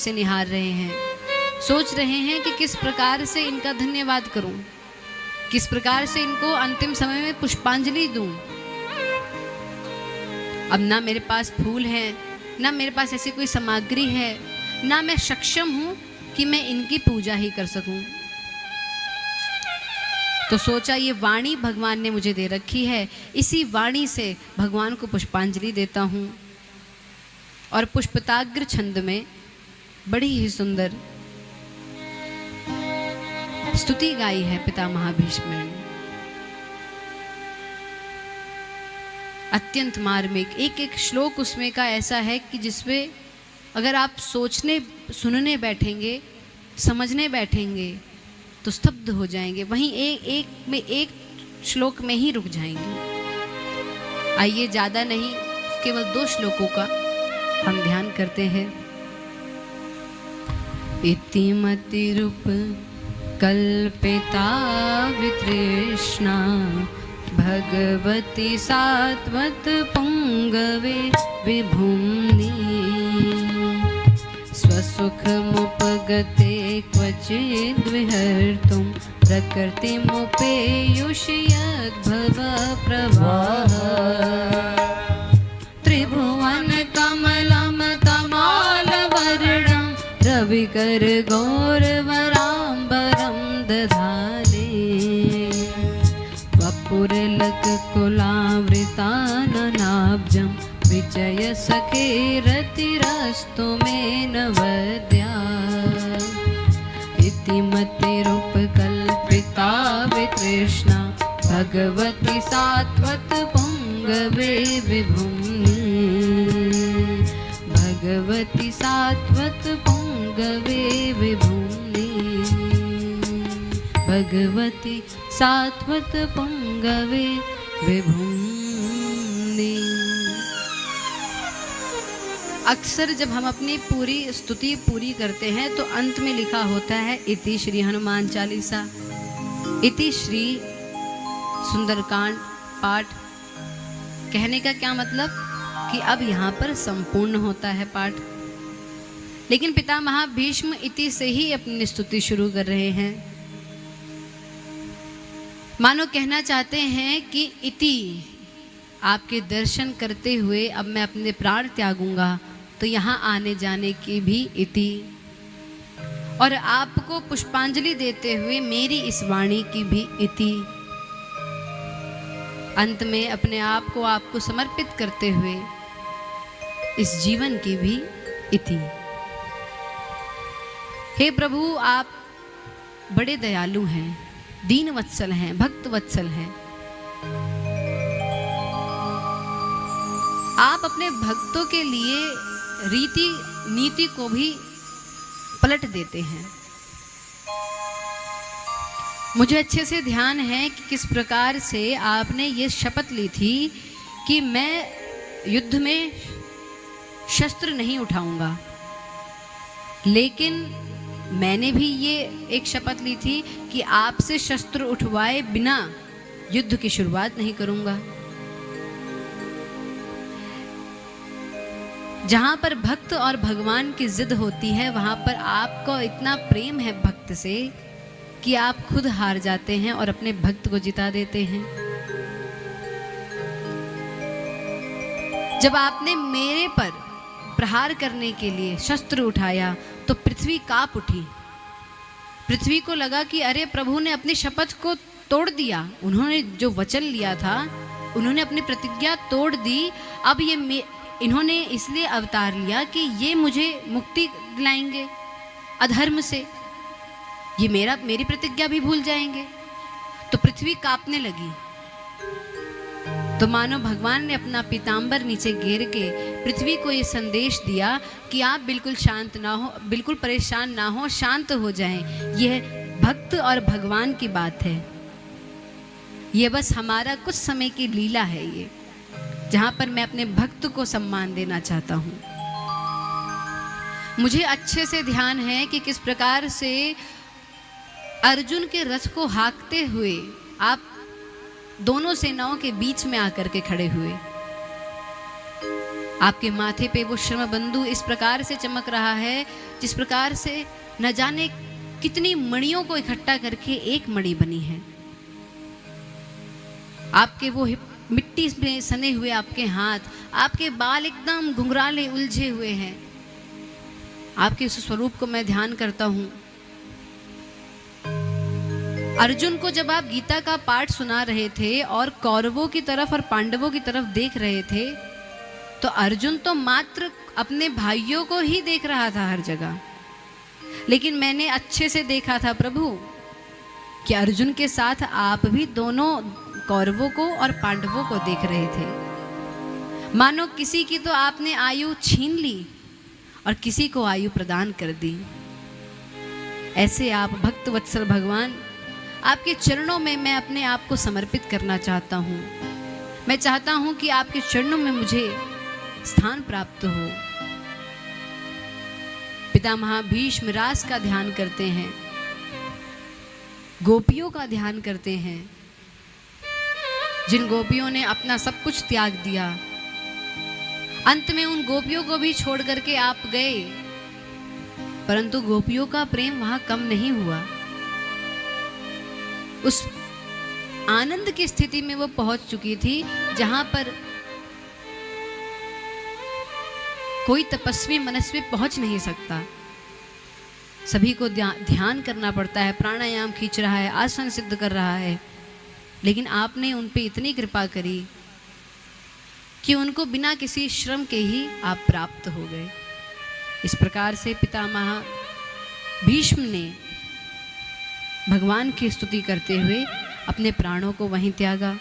से निहार रहे हैं, सोच रहे हैं कि किस प्रकार से इनका धन्यवाद करूं, किस प्रकार से इनको अंतिम समय में पुष्पांजलि दूं। अब ना मेरे पास फूल है, ना मेरे पास ऐसी कोई सामग्री है, ना मैं सक्षम हूं कि मैं इनकी पूजा ही कर सकूं। तो सोचा ये वाणी भगवान ने मुझे दे रखी है, इसी वाणी से भगवान को पुष्पांजलि देता हूं। और पुष्पताग्र छंद में बड़ी ही सुंदर स्तुति गाई है पितामह भीष्म ने। अत्यंत मार्मिक एक एक श्लोक उसमें का ऐसा है कि जिसमें अगर आप सोचने सुनने बैठेंगे, समझने बैठेंगे तो स्तब्ध हो जाएंगे, वहीं एक श्लोक में ही रुक जाएंगे। आइए ज़्यादा नहीं, केवल 2 श्लोकों का हम ध्यान करते हैं। इतिमतिरूप कल्पिता वितृष्णा भगवती सात्वत पुंगवे विभुम्नि स्वसुखमुपगते क्वचिद्विहर्तुं प्रकृतिमुपेयुष्यद्भव प्रवाह त्रिभुवन कमलं तमालवर्णं रविकर गौरवराम्बरं दधाने वपुरलककुलावृताननाब्जं विजय सखे रतिरस्तु मे नवद्या इतिमतिरूपकल्पिता वितृष्णा भगवती सात्वत पुंगवे विभुम्नि भगवती सात्वत पुंगवे विभुम्नि भगवती सात्वत पुंगवे विभुम्नि। अक्सर जब हम अपनी पूरी स्तुति पूरी करते हैं तो अंत में लिखा होता है इति श्री हनुमान चालीसा, इति श्री सुंदरकांड पाठ। कहने का क्या मतलब कि अब यहाँ पर संपूर्ण होता है पाठ। लेकिन पितामह भीष्म इति से ही अपनी स्तुति शुरू कर रहे हैं। मानो कहना चाहते हैं कि इति आपके दर्शन करते हुए अब मैं अपने प्राण त्यागूंगा, तो यहाँ आने जाने की भी इति, और आपको पुष्पांजलि देते हुए मेरी इस वाणी की भी इति, अंत में अपने आप को आपको समर्पित करते हुए इस जीवन की भी इति। हे प्रभु, आप बड़े दयालु हैं, दीन वत्सल हैं, भक्त वत्सल हैं। आप अपने भक्तों के लिए रीति नीति को भी पलट देते हैं। मुझे अच्छे से ध्यान है कि किस प्रकार से आपने ये शपथ ली थी कि मैं युद्ध में शस्त्र नहीं उठाऊंगा, लेकिन मैंने भी ये एक शपथ ली थी कि आपसे शस्त्र उठवाए बिना युद्ध की शुरुआत नहीं करूंगा। जहां पर भक्त और भगवान की जिद होती है, वहां पर आपको इतना प्रेम है भक्त से कि आप खुद हार जाते हैं और अपने भक्त को जिता देते हैं। जब आपने मेरे पर प्रहार करने के लिए शस्त्र उठाया तो पृथ्वी कांप उठी। पृथ्वी को लगा कि अरे, प्रभु ने अपनी शपथ को तोड़ दिया। उन्होंने जो वचन लिया था, उन्होंने अपनी प्रतिज्ञा तोड़ दी। अब ये इन्होंने इसलिए अवतार लिया कि ये मुझे मुक्ति दिलाएंगे अधर्म से, ये मेरी प्रतिज्ञा भी भूल जाएंगे। तो पृथ्वी कांपने लगी। तो मानो भगवान ने अपना पीतांबर नीचे घेर के पृथ्वी को ये संदेश दिया कि आप बिल्कुल शांत ना हो, बिल्कुल परेशान ना हो, शांत हो जाएं। यह भक्त और भगवान की बात है। ये बस हमारा कुछ समय की लीला है, ये जहां पर मैं अपने भक्त को सम्मान देना चाहता हूं। मुझे अच्छे से ध्यान है कि किस प्रकार से अर्जुन के रथ को हाँकते हुए आप दोनों सेनाओं के बीच में आकर के खड़े हुए। आपके माथे पे वो श्रम बंधु इस प्रकार से चमक रहा है जिस प्रकार से न जाने कितनी मणियों को इकट्ठा करके एक मणि बनी है। आपके वो मिट्टी में सने हुए आपके हाथ, आपके बाल एकदम घुंघराले उलझे हुए हैं। आपके उस स्वरूप को मैं ध्यान करता हूं। अर्जुन को जब आप गीता का पाठ सुना रहे थे और कौरवों की तरफ और पांडवों की तरफ देख रहे थे, तो अर्जुन तो मात्र अपने भाइयों को ही देख रहा था हर जगह, लेकिन मैंने अच्छे से देखा था प्रभु कि अर्जुन के साथ आप भी दोनों कौरवों को और पांडवों को देख रहे थे। मानो किसी की तो आपने आयु छीन ली और किसी को आयु प्रदान कर दी। ऐसे आप भक्त वत्सल भगवान, आपके चरणों में मैं अपने आप को समर्पित करना चाहता हूँ। मैं चाहता हूँ कि आपके चरणों में मुझे स्थान प्राप्त हो। पितामह भीष्म रास का ध्यान करते हैं, गोपियों का ध्यान करते हैं, जिन गोपियों ने अपना सब कुछ त्याग दिया। अंत में उन गोपियों को भी छोड़ करके आप गए, परंतु गोपियों का प्रेम वहां कम नहीं हुआ। उस आनंद की स्थिति में वो पहुंच चुकी थी जहां पर कोई तपस्वी मनस्वी पहुंच नहीं सकता। सभी को ध्यान करना पड़ता है, प्राणायाम खींच रहा है, आसन सिद्ध कर रहा है, लेकिन आपने उन पे इतनी कृपा करी कि उनको बिना किसी श्रम के ही आप प्राप्त हो गए। इस प्रकार से पितामह भीष्म ने भगवान की स्तुति करते हुए अपने प्राणों को वहीं त्यागा।